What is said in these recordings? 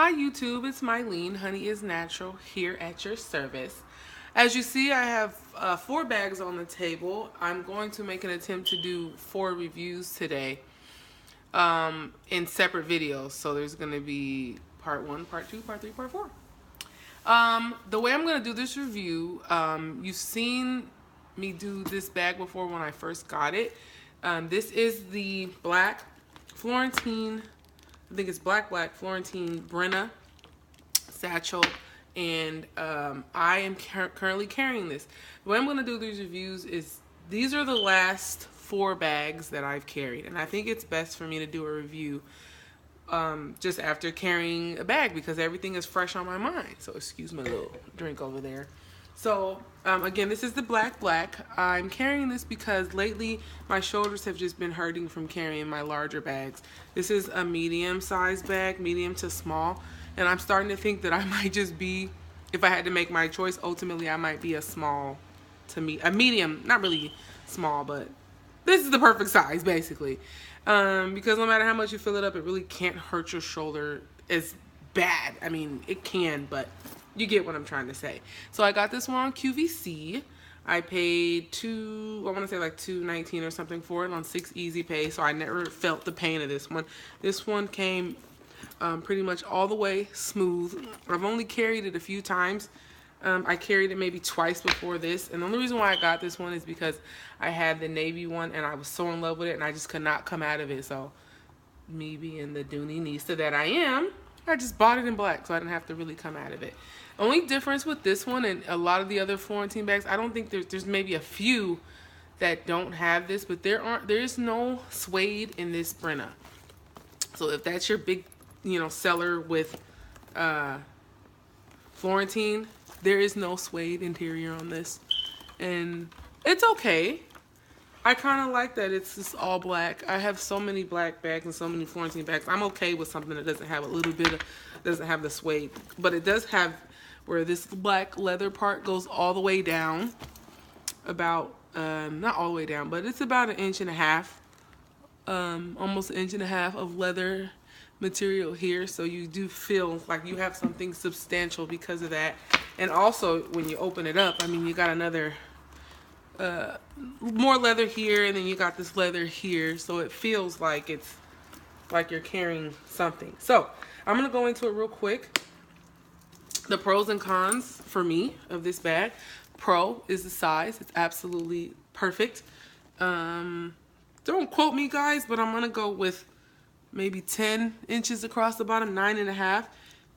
Hi YouTube, it's Mylene. Honey is Natural here at your service. As you see, I have 4 bags on the table. I'm going to make an attempt to do 4 reviews today in separate videos. So there's going to be part 1, part 2, part 3, part 4. The way I'm going to do this review, you've seen me do this bag before when I first got it. This is the black Florentine, I think it's black Florentine Brenna satchel, and I am currently carrying this. The way I'm going to do these reviews is these are the last 4 bags that I've carried, and I think it's best for me to do a review just after carrying a bag because everything is fresh on my mind. So excuse my little drink over there. So again, this is the black. I'm carrying this because lately my shoulders have just been hurting from carrying my larger bags. This is a medium size bag, medium to small, and I'm starting to think that I might just be, if I had to make my choice, ultimately I might be a small to a medium, not really small, but this is the perfect size basically. Because no matter how much you fill it up, it really can't hurt your shoulder as bad. I mean, it can, but you get what I'm trying to say. So I got this one on QVC. I paid I want to say like $2.19 or something for it on 6 Easy Pay, so I never felt the pain of this one. This one came pretty much all the way smooth. I've only carried it a few times. I carried it maybe twice before this, and the only reason why I got this one is because I had the navy one and I was so in love with it and I just could not come out of it. So me being the Dooney Nista that I am, I just bought it in black so I didn't have to really come out of it. Only difference with this one and a lot of the other Florentine bags, I don't think there's maybe a few that don't have this, but there's no suede in this Brenna. So if that's your big, seller with Florentine, there is no suede interior on this, and it's okay. I kind of like that it's just all black. I have so many black bags and so many Florentine bags. I'm okay with something that doesn't have a little bit of, doesn't have the suede, but it does have where this black leather part goes all the way down, about not all the way down, but it's about 1.5 inches, almost 1.5 inches of leather material here, so you do feel like you have something substantial because of that. And also when you open it up, I mean, you got another more leather here, and then you got this leather here, so it feels like it's like you're carrying something. So I'm gonna go into it real quick. The pros and cons for me of this bag. Pro is the size. It's absolutely perfect. Don't quote me, guys, but I'm gonna go with maybe 10 inches across the bottom, 9.5,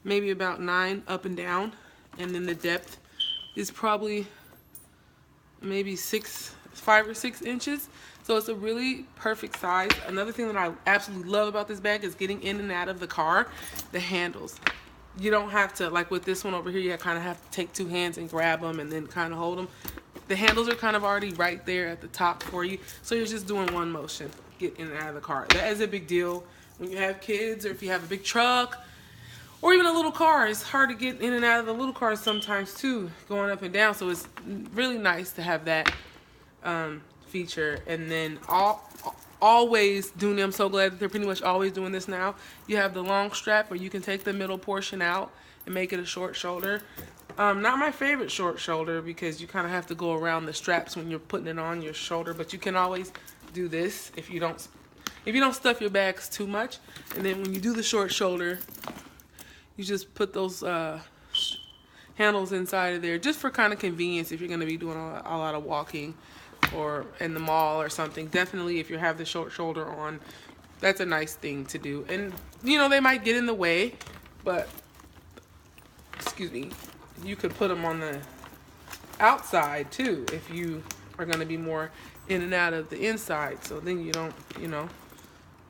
maybe about 9 up and down, and then the depth is probably maybe 5 or 6 inches. So it's a really perfect size. Another thing that I absolutely love about this bag is getting in and out of the car. The handles. You don't have to, like with this one over here, you kind of have to take 2 hands and grab them and then kind of hold them. The handles are kind of already right there at the top for you, so you're just doing one motion, get in and out of the car. That is a big deal when you have kids, or if you have a big truck, or even a little car. It's hard to get in and out of the little cars sometimes too, going up and down. So it's really nice to have that feature. And then always Dooney, I'm so glad that they're pretty much always doing this now. You have the long strap where you can take the middle portion out and make it a short shoulder. Not my favorite short shoulder because you kind of have to go around the straps when you're putting it on your shoulder, but you can always do this if you don't stuff your bags too much. And then when you do the short shoulder, you just put those handles inside of there just for kind of convenience if you're going to be doing a lot of walking or in the mall or something. Definitely if you have the short shoulder on, that's a nice thing to do. And they might get in the way, but excuse me, you could put them on the outside too if you are going to be more in and out of the inside. So then you don't,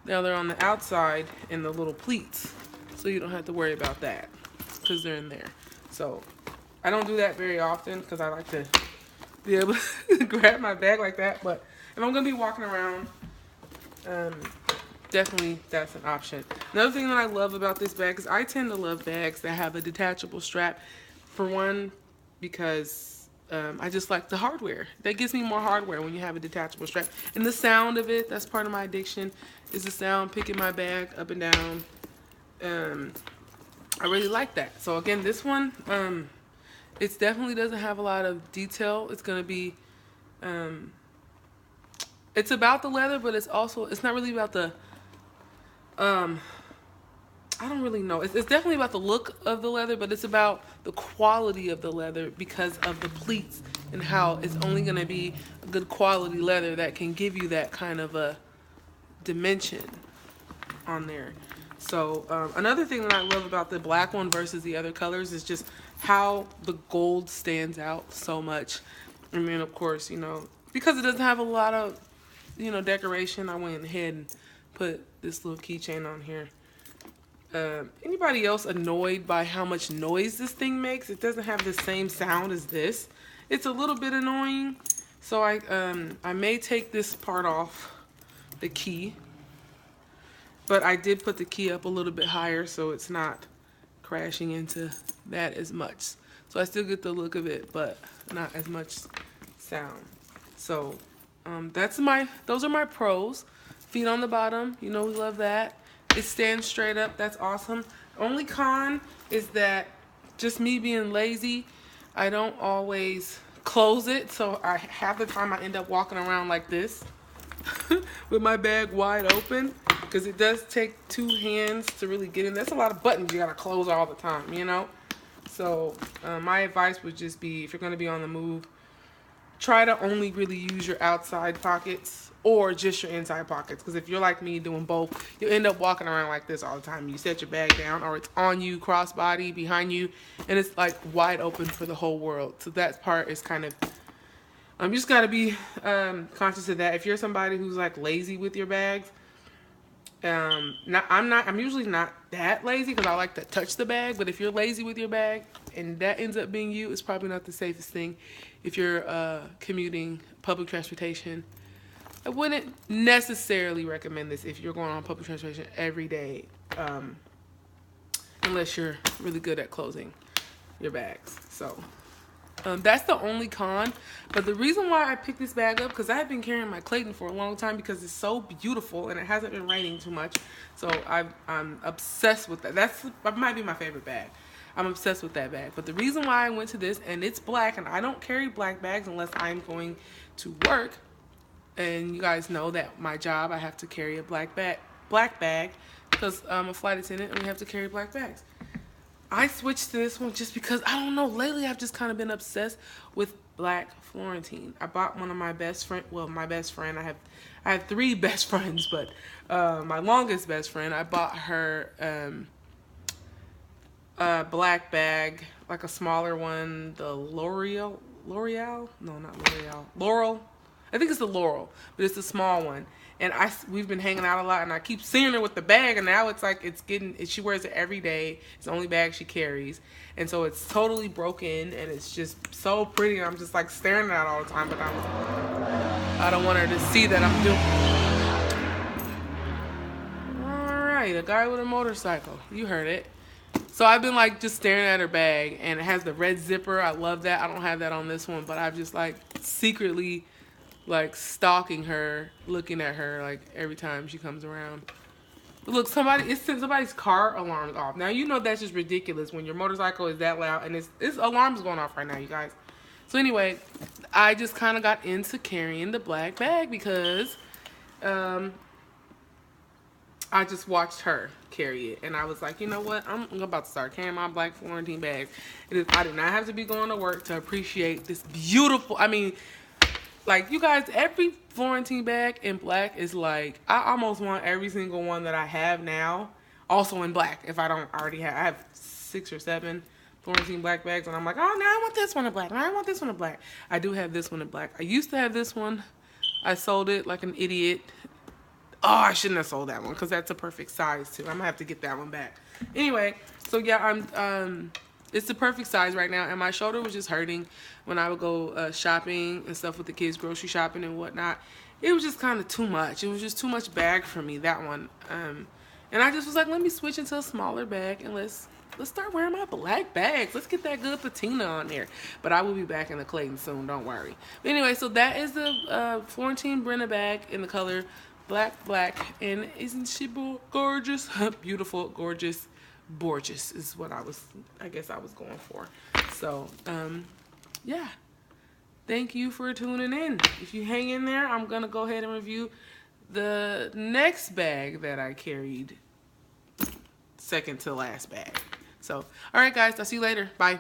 now they're on the outside in the little pleats, so you don't have to worry about that because they're in there. So I don't do that very often because I like to be able to grab my bag like that, but if I'm going to be walking around, definitely that's an option. Another thing that I love about this bag is I tend to love bags that have a detachable strap. For one, because I just like the hardware. That gives me more hardware when you have a detachable strap. And the sound of it, that's part of my addiction, is the sound, picking my bag up and down. I really like that. So again, this one, it definitely doesn't have a lot of detail. It's gonna be, it's about the leather, but it's not really about the, I don't really know. It's definitely about the look of the leather, but it's about the quality of the leather because of the pleats and how it's only going to be a good quality leather that can give you that kind of a dimension on there. So another thing that I love about the black one versus the other colors is just how the gold stands out so much. I mean, of course, you know, because it doesn't have a lot of, you know, decoration, I went ahead and put this little keychain on here. Anybody else annoyed by how much noise this thing makes? It doesn't have the same sound as this. It's a little bit annoying. So I may take this part off, the key. But I did put the key up a little bit higher so it's not crashing into that as much. So I still get the look of it, but not as much sound. So those are my pros. Feet on the bottom, you know we love that. It stands straight up, that's awesome. Only con is that just me being lazy, I don't always close it, so half the time I end up walking around like this with my bag wide open, because it does take 2 hands to really get in. That's a lot of buttons you gotta close all the time, you know? So my advice would just be, if you're gonna be on the move, try to only really use your outside pockets or just your inside pockets. Because if you're like me doing both, you'll end up walking around like this all the time. You set your bag down or it's on you, crossbody, behind you, and it's like wide open for the whole world. So that part is kind of, you just got to be conscious of that. If you're somebody who's like lazy with your bags, I'm usually not that lazy because I like to touch the bag. But if you're lazy with your bag and that ends up being you, it's probably not the safest thing. If you're commuting public transportation, I wouldn't necessarily recommend this if you're going on public transportation every day, unless you're really good at closing your bags. So that's the only con. But the reason why I picked this bag up, because I have been carrying my Clayton for a long time because it's so beautiful and it hasn't been raining too much. So I'm obsessed with that. That might be my favorite bag. I'm obsessed with that bag. But the reason why I went to this, and it's black, and I don't carry black bags unless I'm going to work. And you guys know that my job, I have to carry a black bag because I'm a flight attendant and we have to carry black bags. I switched to this one just because, I don't know, lately I've just kind of been obsessed with black Florentine. I bought one of my best friend, well, my best friend, I have 3 best friends, but my longest best friend, I bought her a black bag, like a smaller one, the L'Oreal, no, not L'Oreal, Laurel. I think it's the Laurel, but it's the small one. And we've been hanging out a lot, and I keep seeing her with the bag, and now it's like she wears it every day. It's the only bag she carries. And so it's totally broken, and it's just so pretty, and I'm just like staring at it all the time, but I don't want her to see that I'm doing. All right, a guy with a motorcycle. You heard it. So I've been like just staring at her bag, and it has the red zipper. I love that. I don't have that on this one, but I've just like secretly like stalking her, looking at her like every time she comes around. But look, somebody's car alarm's off. Now you know that's just ridiculous when your motorcycle is that loud and its alarm's going off right now, you guys. So anyway, I just kind of got into carrying the black bag because I just watched her carry it, and I was like, you know what? I'm about to start carrying my black Florentine bags. I do not have to be going to work to appreciate this beautiful. I mean, like, you guys, every Florentine bag in black is like, I almost want every single one that I have now also in black. If I don't already have, I have 6 or 7 Florentine black bags, and I'm like, oh, now I want this one in black. Now I want this one in black. I do have this one in black. I used to have this one. I sold it like an idiot. Oh, I shouldn't have sold that one because that's a perfect size too. I'm gonna have to get that one back. Anyway, so yeah, it's the perfect size right now, and my shoulder was just hurting when I would go shopping and stuff with the kids, grocery shopping and whatnot. It was just kind of too much. It was just too much bag for me, that one. And I just was like, let me switch into a smaller bag and let's start wearing my black bags. Let's get that good patina on there. But I will be back in the Clayton soon, don't worry. But anyway, so that is the Florentine Brenna bag in the color black, and isn't she gorgeous? Beautiful, gorgeous, gorgeous is what I guess I was going for. So, yeah. Thank you for tuning in. If you hang in there, I'm going to go ahead and review the next bag that I carried. Second to last bag. So, all right, guys. I'll see you later. Bye.